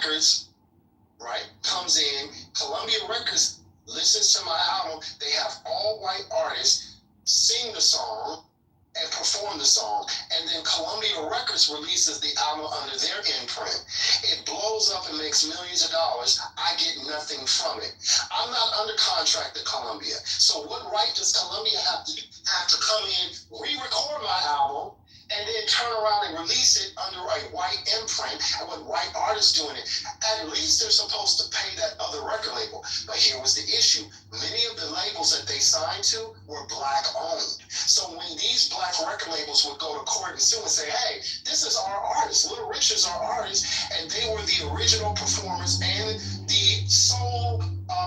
Records, right, comes in. Columbia Records listens to my album. They have all white artists sing the song and perform the song, and then Columbia Records releases the album under their imprint. It blows up and makes millions of dollars. I get nothing from it. I'm not under contract to Columbia. So what right does Columbia have to come in, re-record my album, and then turn around and release it under a white imprint and with white artists doing it? At least they're supposed to pay that other record label. But here was the issue. Many of the labels that they signed to were black owned. So when these black record labels would go to court and sue and say, hey, this is our artist, Little Rich is our artist, and they were the original performers and the sole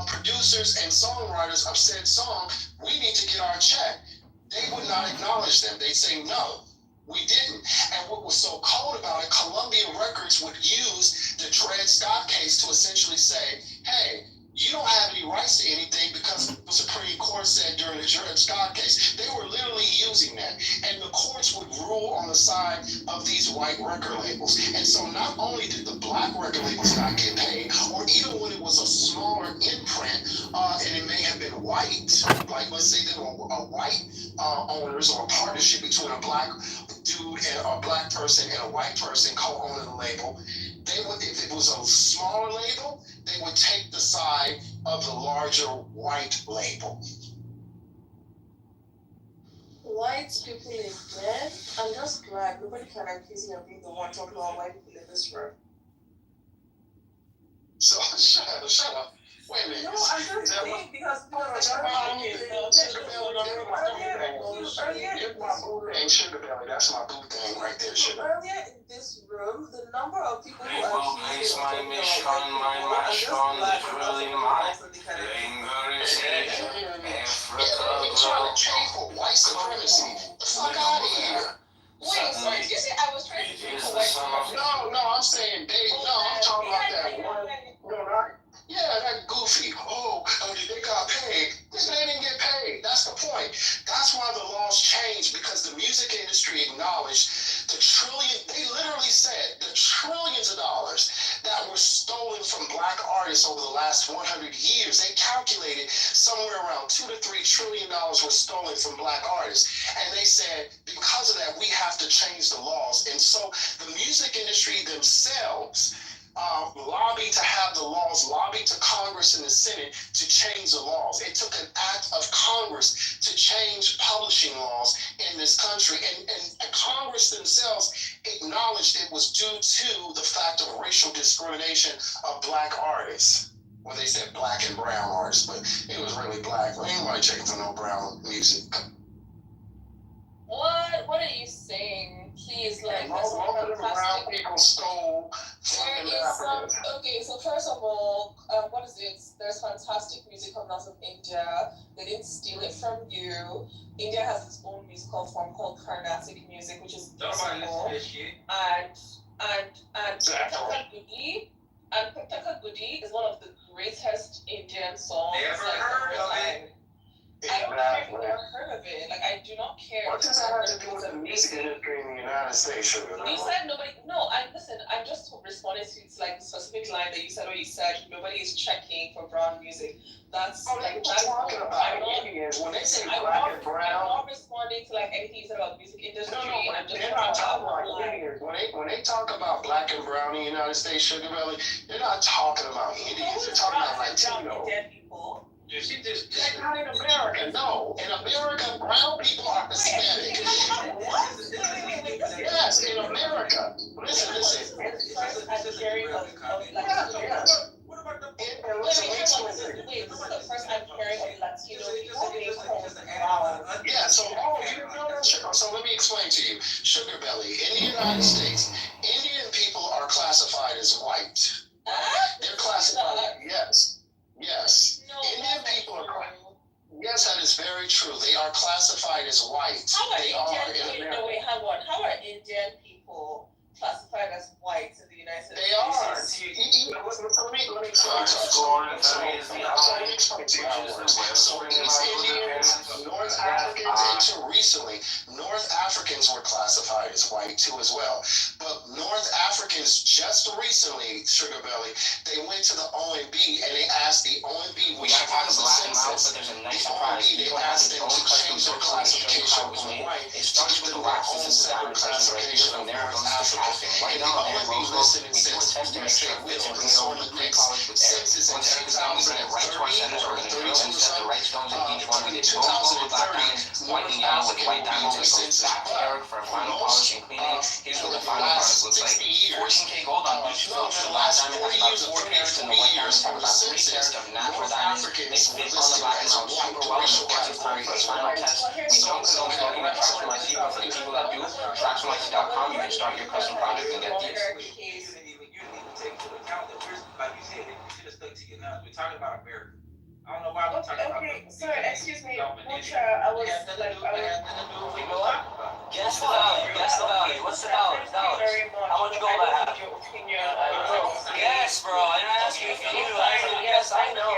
producers and songwriters of said song, we need to get our check. They would not acknowledge them. They'd say, no, we didn't. And what was so cold about it, Columbia Records would use the Dred Scott case to essentially say, hey, you don't have any rights to anything because the Supreme Court said during the Dred Scott case. They were literally using that. And the courts would rule on the side of these white record labels. And so not only did the black record labels not get paid, or even when it was a smaller imprint, and it may have been white, like let's say there were white owners or a partnership between a black dude and a black person and a white person co-owning the label, they would, if it was a smaller label, they would take the side of the larger white label. White people in bed? I'm just glad nobody can accuse me of being the one talking about white people in this room. So shut up. Wait a minute. No, I'm just saying because Sugar Belly, that's my boo thing right there, Sugar. Earlier in this room, the number of people who will pace my mission, my mission is really mine. They're trying to pay for white supremacy. Get the fuck out of here. Wait, you said I was trying to pay for white supremacy? No, I'm saying I'm talking about that one. Yeah, that goofy. They got paid. They didn't get paid. That's the point. That's why the laws changed, because the music industry acknowledged they literally said the trillions of dollars that were stolen from black artists over the last 100 years. They calculated somewhere around $2 to $3 trillion were stolen from black artists. And they said, because of that, we have to change the laws. And so the music industry themselves lobbied to have the laws, lobbied to Congress and the Senate to change the laws. It took an act of Congress to change publishing laws in this country. And Congress themselves acknowledged it was due to the fact of racial discrimination of black artists. Well, they said black and brown artists, but it was really black. Well, ain't nobody checking for no brown music. What are you saying? Please, like, most of the brown people stole from the Africans. Okay, so first of all, what is it? There's fantastic music coming out of India. They didn't steal it from you. India has its own musical form called Carnatic music, which is beautiful. And Pataka Goody. And Pataka Goody is one of the greatest Indian songs. I don't know if you've ever heard of it. Like, I do not care. What does that have to do with the music industry in the United States, Sugar? You said nobody. No, listen. I'm just responding to like the specific line that you said. Or you said nobody is checking for brown music. That's like that's talking about Indians when they say black and brown. I'm not responding to like anything you said about music industry. No, they're not talking about Indians. When they talk about black and brown in the United States, Sugar Belly, they're not talking about Indians. They're talking about Latino. People. That's not in America. No, in America, brown people are Hispanic. Yes, in America. Listen. Yes. Wait, this is the first I'm hearing of Latino people being called brown. Yeah, so you didn't know that, Sugar. So let me explain to you. Sugar Belly, in the United States, Indian people are classified as white. They're classified, yes. No, Indian people are. Yes, that is very true. They are classified as white. How are they Indian people? No, wait, hang on. How are Indian people classified as white in the United States? They are. Let me explain to you. So East Indians, North Africans, and until recently, North Africans were classified as white too as well. But North Africans just recently, Sugar Belly, they went to the OMB and they asked the OMB, which has the census. But there's a The nice surprise. OMB, they asked them to change their classification from white It to starts give with the them their wax. own This is the separate classification of from there North goes to Africa. testing. Right And the now, OMB listened and we do a said, test to make yes, sure they it will. fits. We're So going the to next pre-college with air. census in Once everything's done, we bring it right to our centers. We're going to drill and set the right stones in each one. We in did gold, gold, black 2030, diamonds, white North and yellow with African white will be diamonds. on It the goes census. back to Eric for final polish and cleaning. Here's what the For the final product last looks like. 60 years, 14K gold on each no, filter. for the The black last diamond 40 has years or about 4 carats, 30 and the white diamond years has on the about 3 census, carats of natural North diamonds. Africans They were fit on the listed black as and out white. super The well. racial The course is time category for a is final white. test. We So, don't so condone smoking at Traction IC, but for the people that do, TractionIC.com, you can start your custom project and get these. You didn't even take into account that we're, like you said, you should have stuck to your nuts. We're talking about America. I don't know why we're talking about Okay, America. sorry, excuse me, Mucha, I was like, Guess the value. Guess the value. What's the value? Thank you very much. How much gold I have? Your opinion on Yes, bro. I didn't ask you if you knew. I said, yes, I know.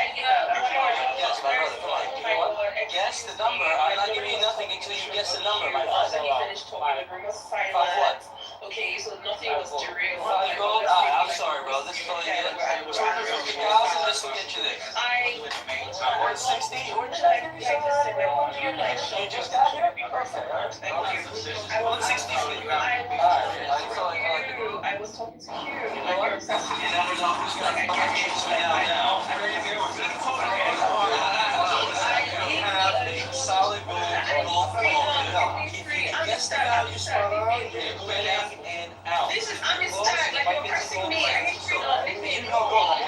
Yes, my brother. Come on. You know what? Guess the number. I'm not giving you nothing until you guess the number, my friend. Then you finished talking, the room was silent. What? Okay, so nothing was derailed. Five gold? I'm sorry, bro. This is only good. 250,000. This will get you there. 160. Where did I give you some You just got here? Perfect. Thank you. 160. I was talking to you. You know what? You never know who's going to chase me out now. You have a solid gold phone. If you guess the value spot on, you're going in and out. This is understand, like you're pressing me. I need to know. You know gold.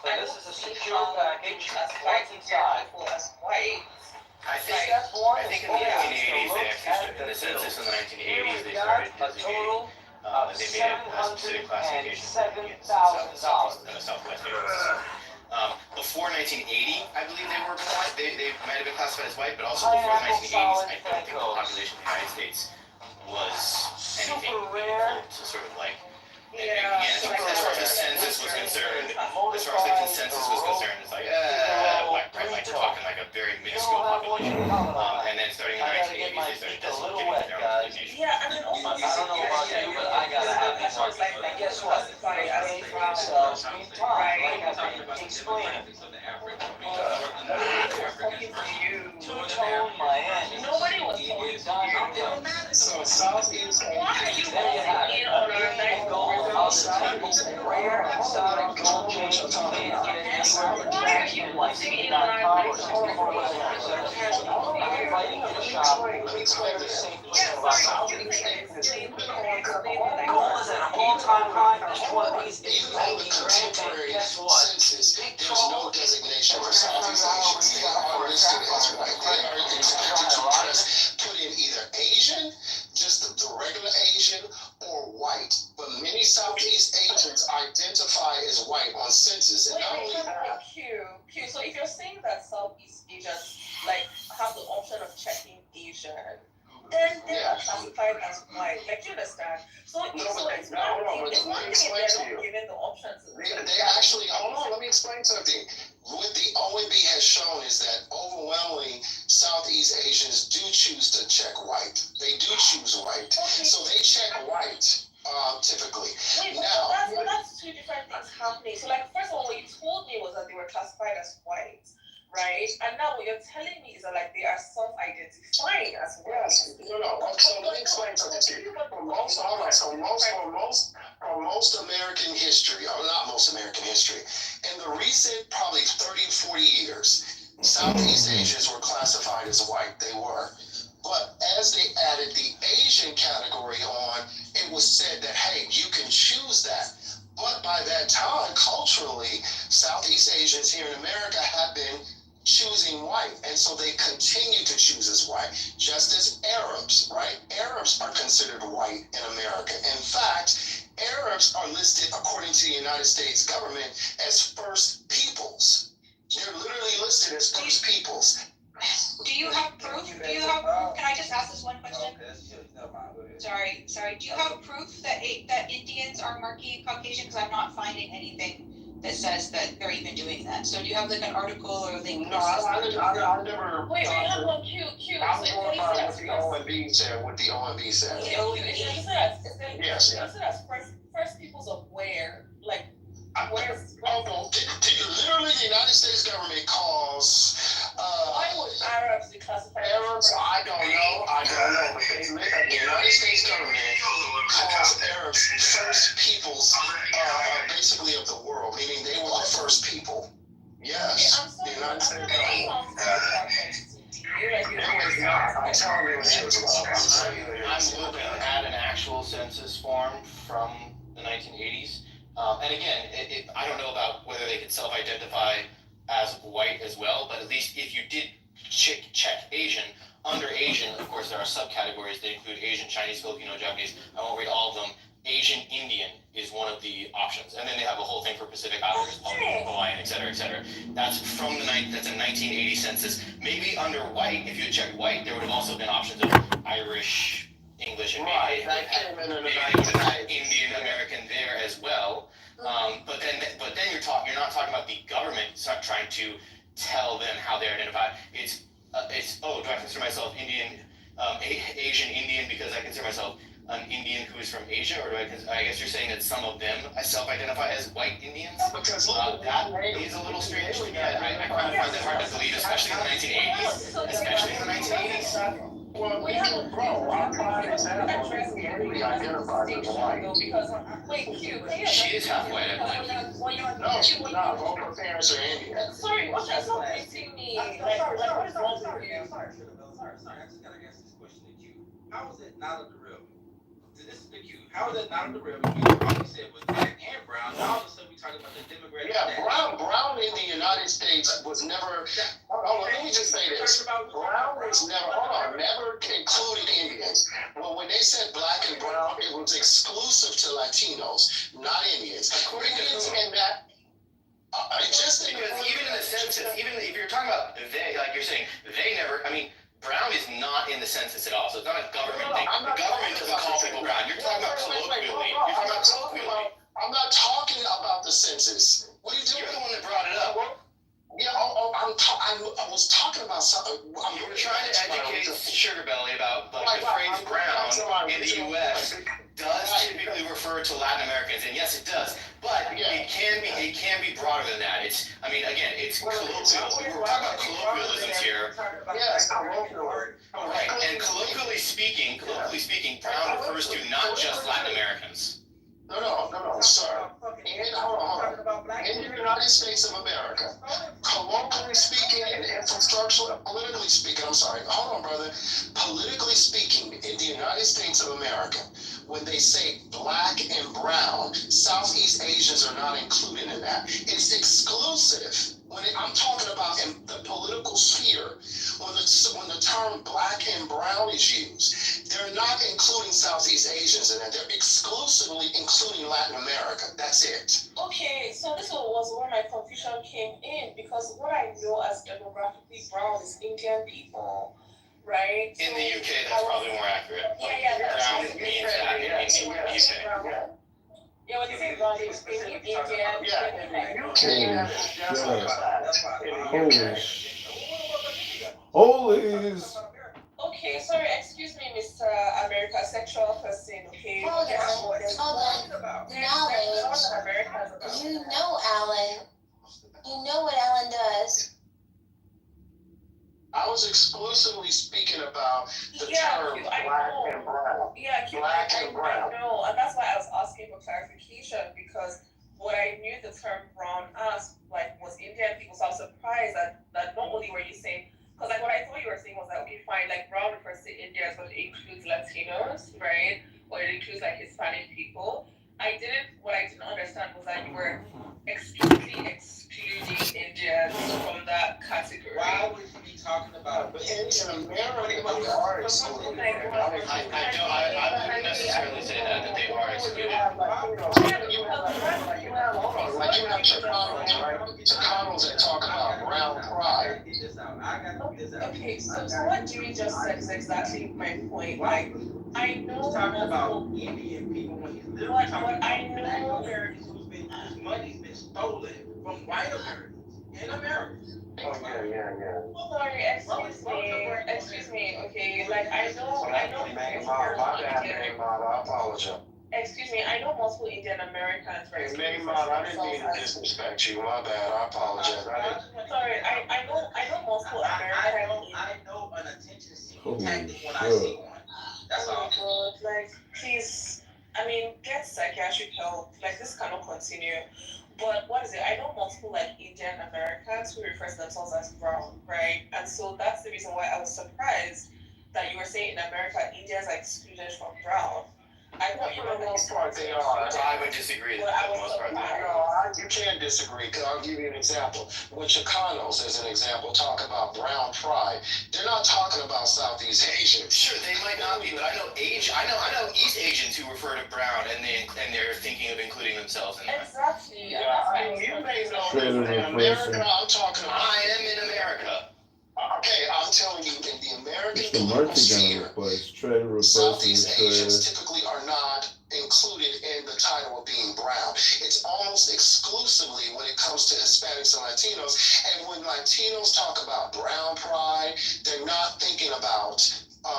This is a secure package. What's inside? I think in the 1980s they actually in the census in the 1980s they started designating they made it a specific classification in the Southwest area. Before 1980, I believe they were they might have been classified as white, but also before the 1980s, I don't think the population of the United States was anything equal to sort of like. And again, as far as the census was concerned, it's like, white, right? Like we're talking like a very minuscule population. And then starting in the 1980s, they started designating their own designation. Yeah, and then also I don't know about you, but I gotta have these on. And guess what? They pay for themselves in time, like I've been explaining. Two-tone Miami. nobody was talking to you. So Southeast Why are you There you have it. in on our night Gold of the table. Rare exotic gold chains. You can't get it anywhere but TractionIC.com or 64 I'm inviting you to shop. It's very safe. Gold is at an all-time high. This one piece is even on the 90 grand. And contemporary guess what? census, there's no designation for Southeast Asians. They are listed as white. They are expected to just put in either Asian, just the regular Asian, or white. But many Southeast Asians identify as white on census. And not only that, Q. So if you're saying that Southeast Asians like have the option of checking Asian, then they are classified as white. Like, you understand? So it's one thing. It's one thing if they're not given the option to. they actually, hold on, let me explain something. What the OMB has shown is that overwhelmingly Southeast Asians do choose to check white. They do choose white. Okay. So they check white, typically. Wait, Now, but that's two different things happening. So, like, first of all, what you told me was that they were classified as white, right? And now what you're telling me is that, like, they are self-identifying as white. yes, no. So let me explain something to you. For most American history, or not most American history, in the recent probably 30, 40 years, Southeast Asians were classified as white. They were. But as they added the Asian category on, it was said that, hey, you can choose that. But by that time, culturally, Southeast Asians here in America have been choosing white, and so they continue to choose as white, just as Arabs, right? Arabs are considered white in America. In fact, Arabs are listed, according to the United States government, as first peoples. They're literally listed as first peoples. Do you have proof? Can I just ask this one question? Sorry. Do you have proof that Indians are marking Caucasian? Because I'm not finding anything that says that they're even doing that. So do you have like an article or a link? No, I never. Wait, no, Q. I'm going by what the OMB said. What the OMB said. Yes. First peoples of where? Like, where's literally the United States government calls. Why would Arabs be classified? Arabs, I don't know, but the United States government calls Arabs first peoples, basically of the world, meaning they were the first people. Yes, the United States government. I'm telling you what it was. I'm looking at an actual census form from the 1980s. And again, I don't know about whether they could self-identify as white as well, but at least if you did check Asian, under Asian, of course, there are subcategories. They include Asian, Chinese, Filipino, Japanese. I won't read all of them. Asian Indian is one of the options. And then they have a whole thing for Pacific Islanders, Hawaiian, et cetera, et cetera. That's from that's a 1980 census. Maybe under white, if you had checked white, there would have also been options of Irish, English, and maybe Indian American there as well. But then you're not talking about the government. It's not trying to tell them how they identify. It's do I consider myself Indian, Asian Indian because I consider myself an Indian who is from Asia, or I guess you're saying that some of them self-identify as white Indians? Because that is a little strange to me. I kind of find that hard to believe, especially in the 1980s. Well, we have a bro. I'm trying to example. He identifies as white. Wait, Q. She is half white, I believe. No, she's not. Both her parents are Indian. Sorry, what's missing me? What is wrong with you? Sorry. I just gotta ask this question to Q. How is it not of the real? This is the Q. How is it not of the real? You already said with black and brown. Now all of a sudden we talking about the demographic. Yeah, brown in the United States was never. Hold on, let me just say this. Brown was never included Indians. Well, when they said black and brown, it was exclusive to Latinos, not Indians. Indians and that. Just because even in the census, even if you're talking about they, like you're saying, they never. I mean, brown is not in the census at all, so it's not a government thing. The government doesn't call people brown. You're talking about colloquially. I'm not talking about the census. What are you doing? You're the one that brought it up. Yeah, I was talking about something. You were trying to educate Sugar Belly about the phrase brown in the U.S. does typically refer to Latin Americans, and yes, it does. But it can be broader than that. It's colloquial. We're talking about colloquialisms here. Yes, colloquial. Right, and colloquially speaking, brown refers to not just Latin Americans. No, sir. In the United States of America, colloquially speaking and politically speaking, hold on, brother. Politically speaking, in the United States of America, when they say black and brown, Southeast Asians are not included in that. It's exclusive. I'm talking about in the political sphere, when the term black and brown is used, they're not including Southeast Asians in that. They're exclusively including Latin America. That's it. Okay, so this was where my confusion came in, because what I know as demographically brown is Indian people, right? In the UK, that's probably more accurate. Brown means that in the UK. Yeah, when you say brown, it's Indian. Holy. Okay, sorry, excuse me, Mr. America, sexual person, okay? Hold on. Knowledge. You know Alan. You know what Alan does. I was exclusively speaking about the term black and brown. Yeah, black and brown. I know, and that's why I was asking for clarification, because what I knew the term brown as was Indian people, so I was surprised that not only were you saying, because what I thought you were saying was that, okay, fine, brown refers to Indians, but it includes Latinos, right? Or it includes Hispanic people. What I didn't understand was that you were exclusively excluding Indians from that category. Like you have Chicanos, right? Chicanos that talk about brown pride. Okay, so what Jimmy just said is exactly my point. Like, I know Talking about Indian people when he's literally talking about black Americans whose money's been stolen from white Americans in America. Oh yeah. Sorry, excuse me, okay, like, I know My bad, I apologize. excuse me, I know multiple Indian Americans, right? I didn't mean to disrespect you, my bad, I apologize. Sorry, I know multiple Americans. I know an attention-seeking Holy tactic when I shit. see one. That's all. God, like, please, I mean, get psychiatric help. Like, this cannot continue. But what is it? I know multiple, like, Indian Americans who refer to themselves as brown, right? And so that's the reason why I was surprised that you were saying in America, Indians are excluded from brown. I thought you For the meant most part, they are. I would disagree But that I for the was most part. surprised. You can't disagree, because I'll give you an example. When Chicanos, as an example, talk about brown pride, they're not talking about Southeast Asians. Sure, they might not be, but I know East Asians who refer to brown and they're thinking of including themselves in that. Exactly. You may know that in America, I'm talking about. I am in America. Okay, I'm telling you, in the American It's the political mercy gun sphere, request. Trader request Southeast and Asians trader. typically are not included in the title of being brown. It's almost exclusively when it comes to Hispanics and Latinos. And when Latinos talk about brown pride, they're not thinking about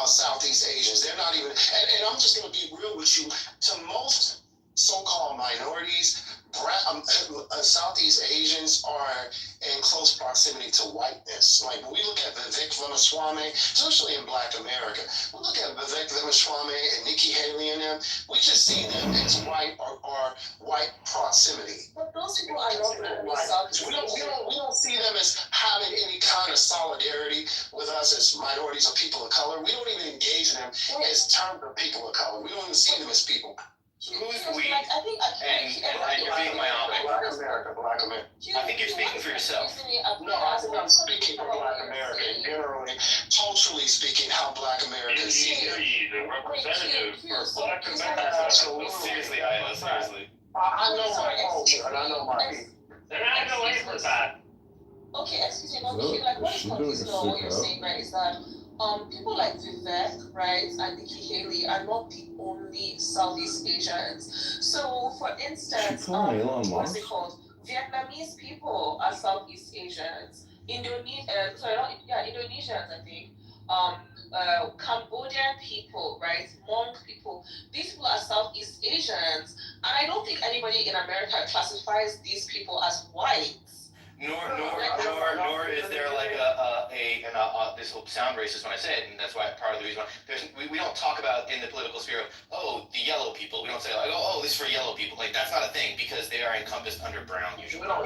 Southeast Asians. They're not even, and I'm just going to be real with you, to most so-called minorities, Southeast Asians are in close proximity to whiteness. Like when we look at Vivek Ramaswamy, especially in Black America, we look at Vivek Ramaswamy and Nikki Haley and them, we just see them as white or white proximity. But those people are not really Southeast We don't see them as having any kind of solidarity with us as minorities or people of color. We don't even engage them as terms of people of color. We don't even see them as people. Who's we? Like, I think And you're being myopic. Black America. I think you're speaking for yourself. No, I think I'm speaking for Black America. And generally, culturally speaking, how Black America sees it. The representative for Black America. Absolutely. Seriously, Ayla, seriously. I know my culture and I know my people. They're not gonna wait for that. Okay, excuse me, but like what is confusing about what you're saying, right, is that people like Vivek, right, and Nikki Haley are not the only Southeast Asians. So, for instance, what's it called? Vietnamese people are Southeast Asians. Indonesians, I think. Cambodian people, right? Hmong people. These people are Southeast Asians, and I don't think anybody in America classifies these people as white. Nor is there like this will sound racist when I say it, and that's why part of the reason why we don't talk about in the political sphere of, oh, the yellow people. We don't say like, oh, this is for yellow people. Like that's not a thing because they are encompassed under brown usually. I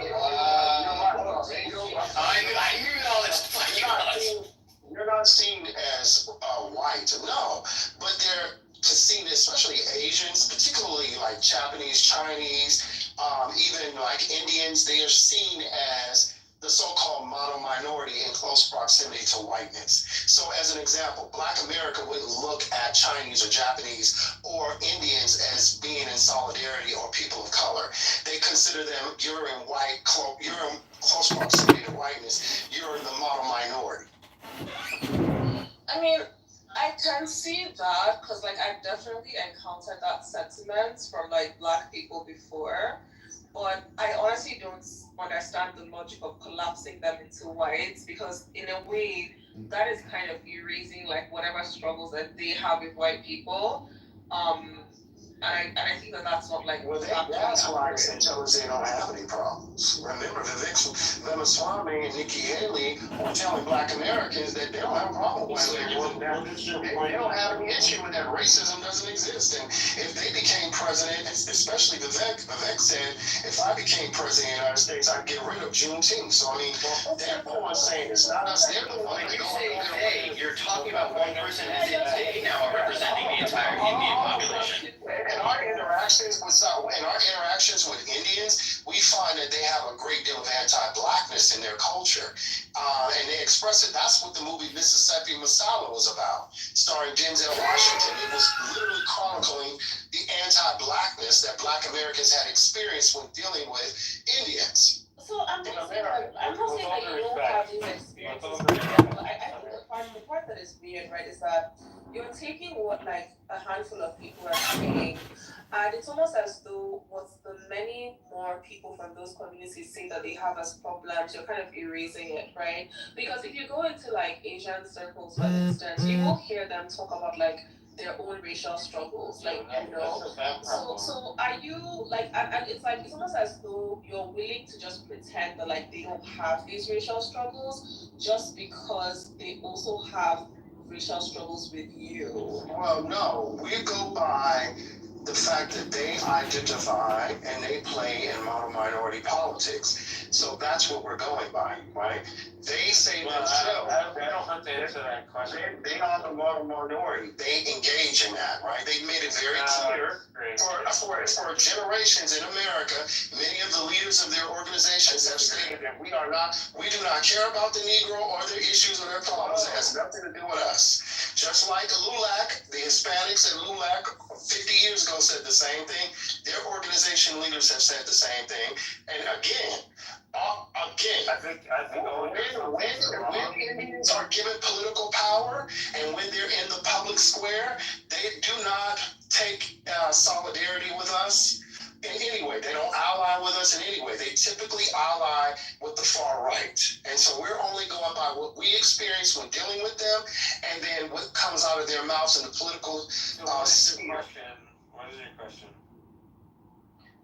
acknowledge. You're not seen as white, no, but they're seen, especially Asians, particularly like Japanese, Chinese, even like Indians, they are seen as the so-called mono minority in close proximity to whiteness. So as an example, Black America wouldn't look at Chinese or Japanese or Indians as being in solidarity or people of color. They consider them, you're in close proximity to whiteness, you're the mono minority. I mean, I can see that because, like, I've definitely encountered that sentiment from, like, Black people before. But I honestly don't understand the logic of collapsing them into whites because, in a way, that is kind of erasing, like, whatever struggles that they have with white people. And I think that that's not like. Well, that's why I said they don't have any problems. Remember, Vivek Ramaswamy and Nikki Haley were telling Black Americans that they don't have a problem with it. They don't have any issue with that. Racism doesn't exist. And if they became president, especially Vivek said, if I became president of the United States, I'd get rid of Juneteenth. So, I mean, they're the ones saying it's not us. They're the ones. When you say they, you're talking about one person, as in they now are representing the entire Indian population. In our interactions with Indians, we find that they have a great deal of anti-blackness in their culture. And they express it. That's what the movie Mississippi Masala was about, starring Denzel Washington. It was literally chronicling the anti-blackness that Black Americans had experienced when dealing with Indians. So I'm not saying that you don't have these experiences, but I think the part that is weird, right, is that you're taking what like a handful of people are saying, and it's almost as though what the many more people from those communities say that they have as problems, you're kind of erasing it, right? Because if you go into like Asian circles, for instance, you will hear them talk about like their own racial struggles, like, you know. So are you like, and it's like, it's almost as though you're willing to just pretend that like they don't have these racial struggles just because they also have racial struggles with you? Well, no, we go by the fact that they identify and they play in minority politics. So that's what we're going by, right? They say themselves. I don't have to answer that question. They are the minority. They engage in that, right? They made it very clear for generations in America. Many of the leaders of their organizations have stated that we do not care about the Negro or their issues or their problems. It has nothing to do with us. Just like LULAC, the Hispanics at LULAC 50 years ago said the same thing. Their organization leaders have said the same thing. And again, I think when Indians are given political power and when they're in the public square, they do not take solidarity with us in any way. They don't ally with us in any way. They typically ally with the far right. And so we're only going by what we experience when dealing with them, and then what comes out of their mouths in the political sphere. What is your question?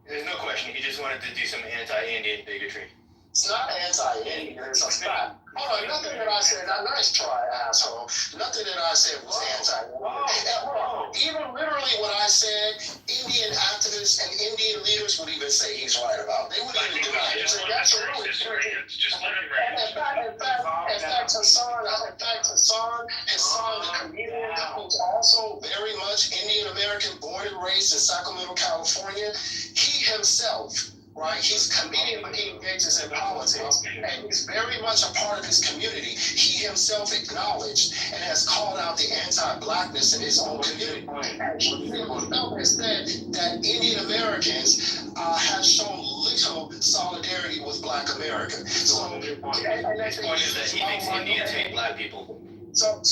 There's no question. He just wanted to do some anti-Indian bigotry. It's not anti-Indian, it's a fact. Hold on, nothing that I said, nice try, asshole. Nothing that I said was anti-Indian. Even literally what I said, Indian activists and Indian leaders would even say he's right about. They would even deny it. So that's really true. In fact, Hassan, the comedian, who's also very much Indian American, born and raised in Sacramento, California, he himself, right? He's a comedian, but he engages in politics, and he's very much a part of his community. He himself acknowledged and has called out the anti-blackness in his own community. And he himself has said that Indian Americans have shown little solidarity with Black America. So, his point is that he thinks Indians hate Black people. So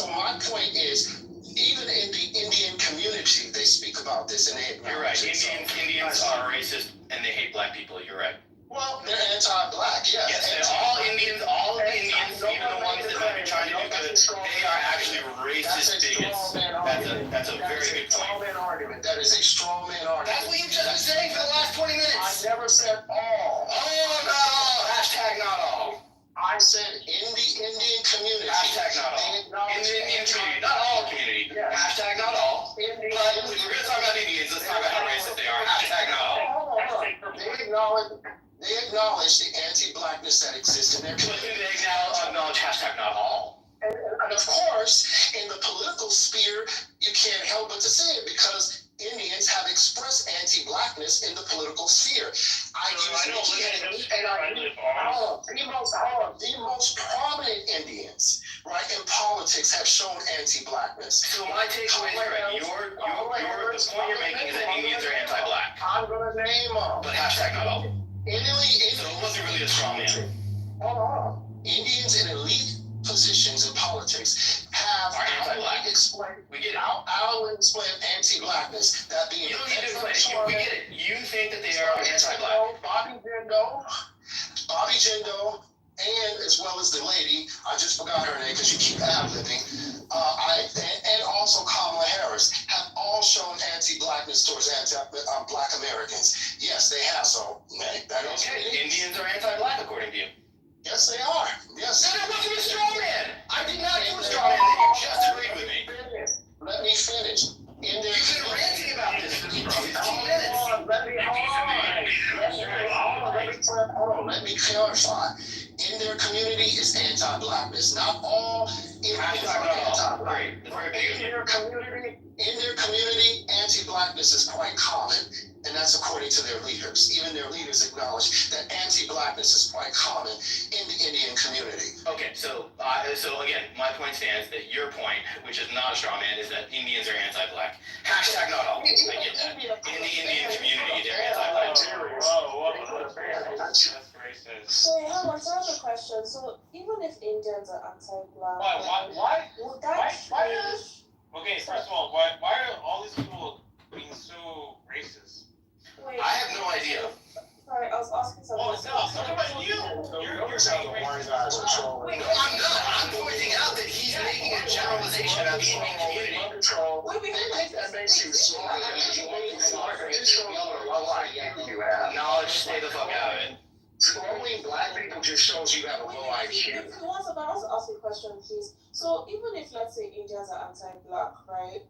my point is, even in the Indian community, they speak about this and they You're right. Indians are racist and they hate Black people. You're right. Well, they're anti-Black, yes. Yes, all of the Indians, even the ones that might be trying to do good, they are actually racist bigots. That's a very good point. Argument. That is a straw man argument. That's what you've just been saying for the last 20 minutes. I never said all. Oh, not all. Hashtag not all. I said in the Indian community. Hashtag not all. In the Indian community, not all community. Yes. Hashtag not all. But if we're going to talk about Indians, let's talk about how racist they are. Hashtag not all. They acknowledge the anti-Blackness that exists in their community. But they now acknowledge hashtag not all. And of course, in the political sphere, you can't help but to say it because Indians have expressed anti-Blackness in the political sphere. The most prominent Indians, right, in politics have shown anti-Blackness. So my takeaway is, Greg, the point you're making is that Indians are anti-Black. I'm going to name them. But hashtag not all. So it wasn't really a straw man. Hold on. Indians in elite positions in politics have anti-Black. We get it. I'll explain anti-Blackness. That being you don't need to explain it. We get it. You think that they are anti-Black. Bobby Jindal, and as well as the lady, I just forgot her name because you keep ad-libbing, and also Kamala Harris have all shown anti-Blackness towards Black Americans. Yes, they have. So, that is Indians are anti-Black according to you. Yes, they are. Yes. Then it wasn't a straw man. I did not do a straw man. You just agreed with me. Let me finish. You've been ranting about this for 15 minutes. Let me clarify. in their community is anti-blackness. Not all Indians are anti-black. In their community, anti-blackness is quite common, and that's according to their leaders. Even their leaders acknowledge that anti-blackness is quite common in the Indian community. Okay, so again, my point stands that your point, which is not a straw man, is that Indians are anti-black. Hashtag not all. I get that. In the Indian community, they're anti-black. That's racist. So, I have a question. So, even if Indians are anti-black, Why? would that Okay, first of all, why are all these people being so racist? Wait, I have no idea. sorry, I was asking something. Oh, no, talk about you. You're saying racist. Wait, I'm not. I'm pointing out that he's making a generalization about the Indian community. That makes you smarter. Knowledge, stay the fuck out of it. Trolling black people just shows you have a low IQ. If you want to ask a question, please. So, even if, let's say, Indians are anti-black, right?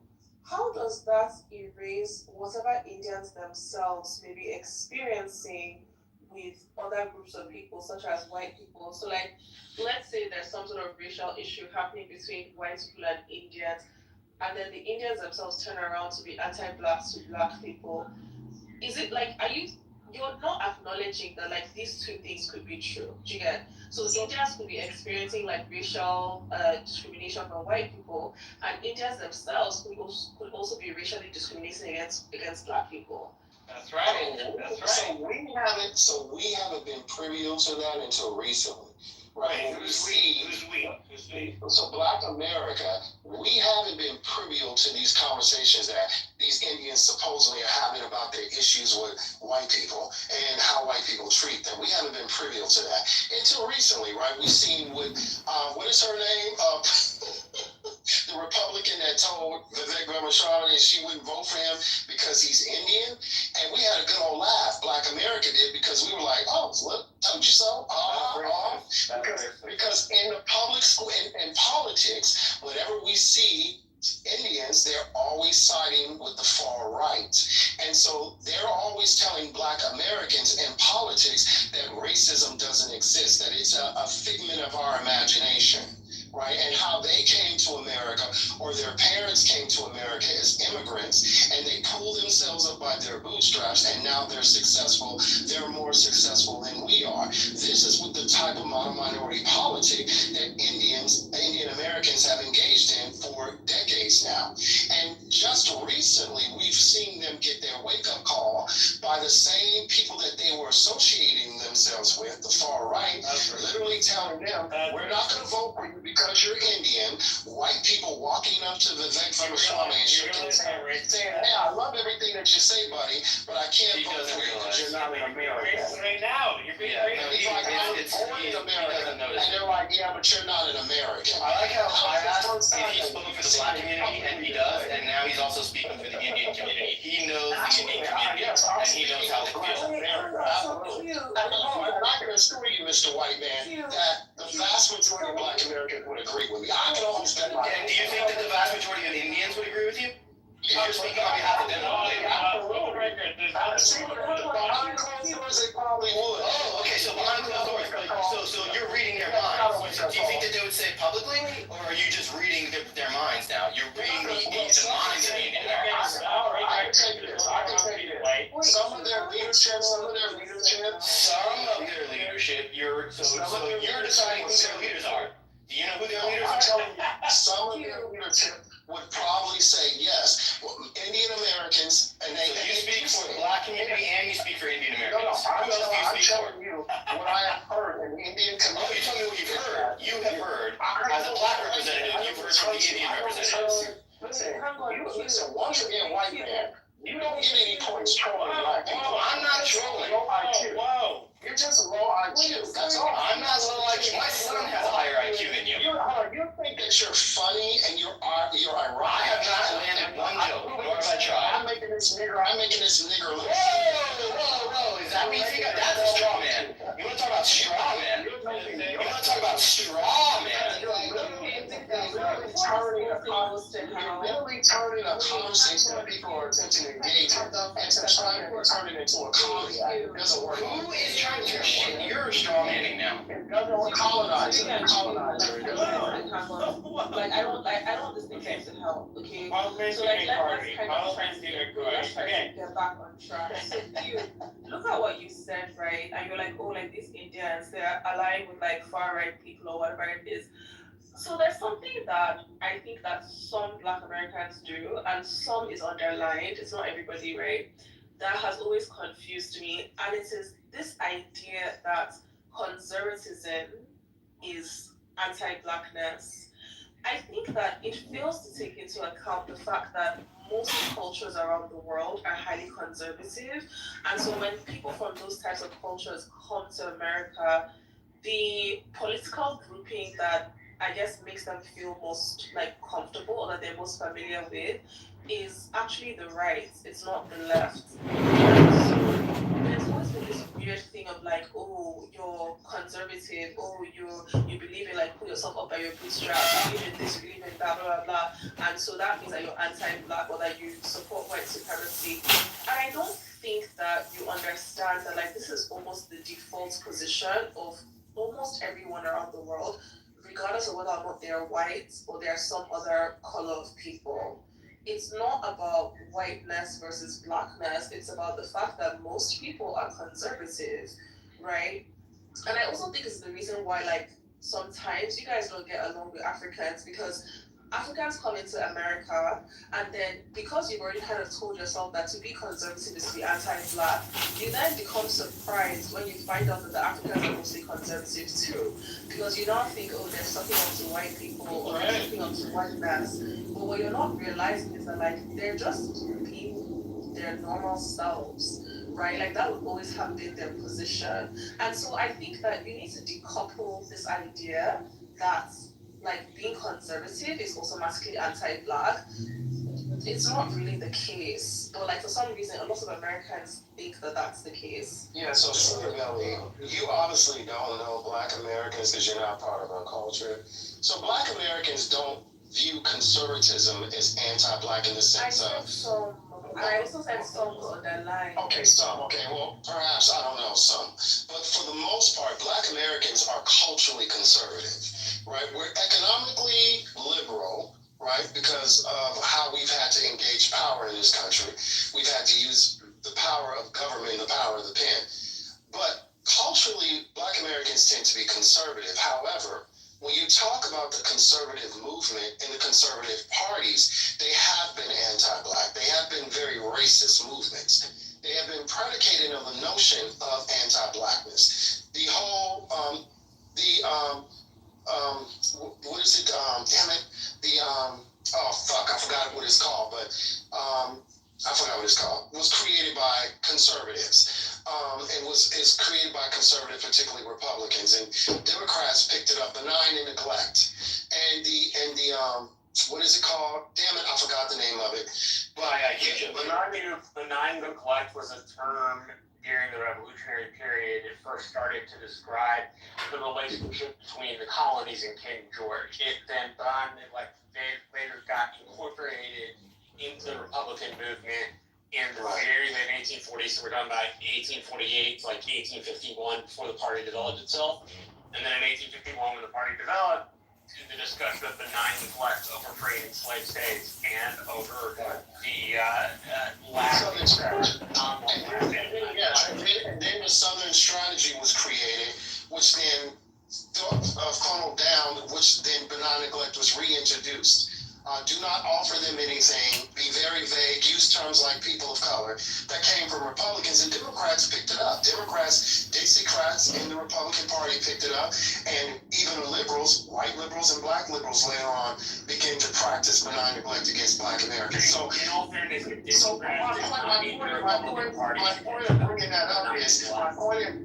How does that erase whatever Indians themselves may be experiencing with other groups of people, such as white people? So, like, let's say there's some sort of racial issue happening between white people and Indians, and then the Indians themselves turn around to be anti-black to black people. Is it like, you're not acknowledging that, like, these two things could be true? Do you get? So Indians could be experiencing, like, racial discrimination from white people, and Indians themselves could also be racially discriminating against black people. That's right. That's right. So we haven't been privy to that until recently. Right. Who's we? So Black America, we haven't been privy to these conversations that these Indians supposedly are having about their issues with white people and how white people treat them. We haven't been privy to that until recently, right? We've seen with, what is her name? The Republican that told Vivek Ramaswamy she wouldn't vote for him because he's Indian. And we had a good old laugh. Black America did, because we were like, oh, look, told you so. Because in the public school, in politics, whenever we see Indians, they're always siding with the far right. And so they're always telling Black Americans in politics that racism doesn't exist, that it's a figment of our imagination. Right, and how they came to America, or their parents came to America as immigrants, and they pulled themselves up by their bootstraps, and now they're successful. They're more successful than we are. This is what the type of minority politic that Indian Americans have engaged in for decades now. And just recently, we've seen them get their wake-up call by the same people that they were associating themselves with, the far right, literally telling them, we're not going to vote for you because you're Indian. White people walking up to Vivek Ramaswamy and shaking his hand, saying, hey, I love everything that you say, buddy, but I can't vote for you because you're not in America. Right now, you're being racist. He's like, I'm born in America, and they're like, yeah, but you're not an American. I like how I asked if he spoke for the black community, and he does, and now he's also speaking for the Indian community. He knows the Indian community, and he knows how they feel. And I can assure you, Mr. White Man, that the vast majority of Black Americans would agree with me. I can always bet my And do you think that the vast majority of Indians would agree with you? If you're speaking on behalf of them. Behind closed doors, they probably would. Oh, okay, so behind closed doors, so you're reading their minds. Do you think that they would say publicly, or are you just reading their minds now? You're reading the minds of the Indian Americans. I can take this. Some of their leadership, you're deciding who their leaders are. Do you know who their leaders I'm are? telling you, some of their leadership would probably say yes. Well, Indian Americans, and they. So you speak for the Black community and you speak for Indian No, Americans. Who else do you I'm speak for? telling you what I have heard in the Indian Oh, community. you tell me what you've heard. You have heard, as a Black representative, you've heard from the Indian representatives. Listen, once again, white man, you don't get any points trolling Black people. I'm not trolling. Low IQ. Whoa. You're just low IQ. That's all. I'm not low IQ. My son has a higher IQ than you. You think that you're funny and you're ironic. I have not landed one joke, nor have I tried. I'm making this nigger look. Whoa, is that what you think? That's a straw man. You want to talk about straw man? You want to talk about straw man? Turning You're literally turning a conversation that people are attempting to engage in into trying to turn it into a comedy act. It doesn't work. Who is trying to shit? You're straw manning now. It doesn't work. Colonizer. It doesn't work. Like I don't just think to help. Okay. Parliamentary So like inquiry. Parliamentary inquiry. let's try to get back on track. So you look at what you said, right? And you're like, oh, like these Indians, they're aligned with like far right people or whatever it is. So there's something that I think that some Black Americans do, and some is underlined. It's not everybody, right? That has always confused me, and it is this idea that conservatism is anti-Blackness. I think that it fails to take into account the fact that most cultures around the world are highly conservative. And so when people from those types of cultures come to America, the political grouping that I guess makes them feel most like comfortable or that they're most familiar with is actually the right. It's not the left. And so there's always been this weird thing of like, oh, you're conservative, oh, you believe in like pull yourself up by your bootstraps, you believe in this, you believe in that, blah blah blah. And so that means that you're anti-Black or that you support white supremacy. And I don't think that you understand that like this is almost the default position of almost everyone around the world, regardless of whether or not they're white or they're some other color of people. It's not about whiteness versus Blackness. It's about the fact that most people are conservative, right? And I also think it's the reason why, like, sometimes you guys don't get along with Africans because Africans come into America, and then because you've already kind of told yourself that to be conservative is to be anti-Black, you then become surprised when you find out that the Africans are mostly conservative too, because you now think, oh, there's something up to white people or there's something up to whiteness. But what you're not realizing is that like they're just being their normal selves, right? Like that would always have been their position. And so I think that you need to decouple this idea that like being conservative is automatically anti-Black. It's not really the case, but like for some reason, a lot of Americans think that that's the case. Yeah, so Sugar Belly, you obviously don't know Black Americans because you're not part of our culture. So Black Americans don't view conservatism as anti-Black in the sense of. Some. I also said some was underlined. Okay, some. Okay, well, perhaps, I don't know, some. But for the most part, Black Americans are culturally conservative, right? We're economically liberal, right? Because of how we've had to engage power in this country. We've had to use the power of government, the power of the pen. But culturally, Black Americans tend to be conservative. However, when you talk about the conservative movement and the conservative parties, they have been anti-Black. They have been very racist movements. They have been predicated on the notion of anti-Blackness. The whole, what is it? Damn it. I forgot what it's called, but I forgot what it's called. It was created by conservatives. Is created by conservative, particularly Republicans, and Democrats picked it up. Benign neglect, and the what is it called? Damn it, I forgot the name of it. But benign neglect was a term during the Revolutionary period. It first started to describe the relationship between the colonies and King George. It then benign neglect later got incorporated into the Republican movement in the very late 1840s, so we're talking about 1848 to like 1851 before the party developed itself. And then in 1851, when the party developed, the discussion of benign neglect over free and slave states and over the lack of and then the Southern Strategy was created, which then funneled down, which then benign neglect was reintroduced. Do not offer them anything, be very vague, use terms like people of color. That came from Republicans, and Democrats picked it up. Democrats, Dixiecrats in the Republican Party picked it up, and even liberals, white liberals and Black liberals later on, began to practice benign neglect against Black Americans. So, in all fairness, my point of bringing that up is, my point in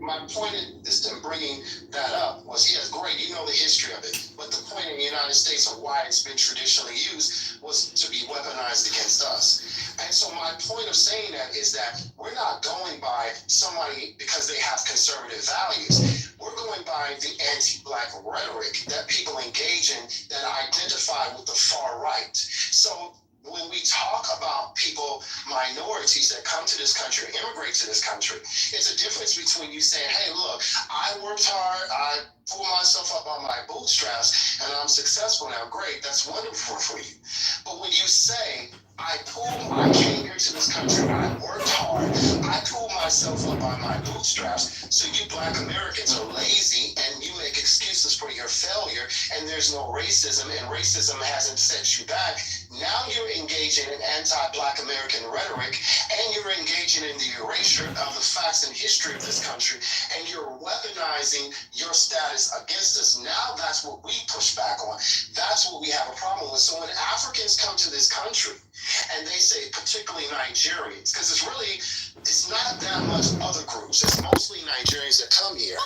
bringing that up was, yes, great, you know the history of it, but the point in the United States of why it's been traditionally used was to be weaponized against us. And so my point of saying that is that we're not going by somebody because they have conservative values. We're going by the anti-black rhetoric that people engage in that identify with the far right. So when we talk about people, minorities that come to this country, immigrate to this country, it's a difference between you saying, hey, look, I worked hard, I pulled myself up on my bootstraps, and I'm successful now. Great, that's wonderful for you. But when you say, I came here to this country, I worked hard, I pulled myself up on my bootstraps, so you black Americans are lazy and you make excuses for your failure, and there's no racism, and racism hasn't set you back. Now you're engaging in anti-black American rhetoric, and you're engaging in the erasure of the facts and history of this country, and you're weaponizing your status against us. Now that's what we push back on. That's what we have a problem with. So when Africans come to this country, and they say, particularly Nigerians, because it's not that much other groups. It's mostly Nigerians that come here.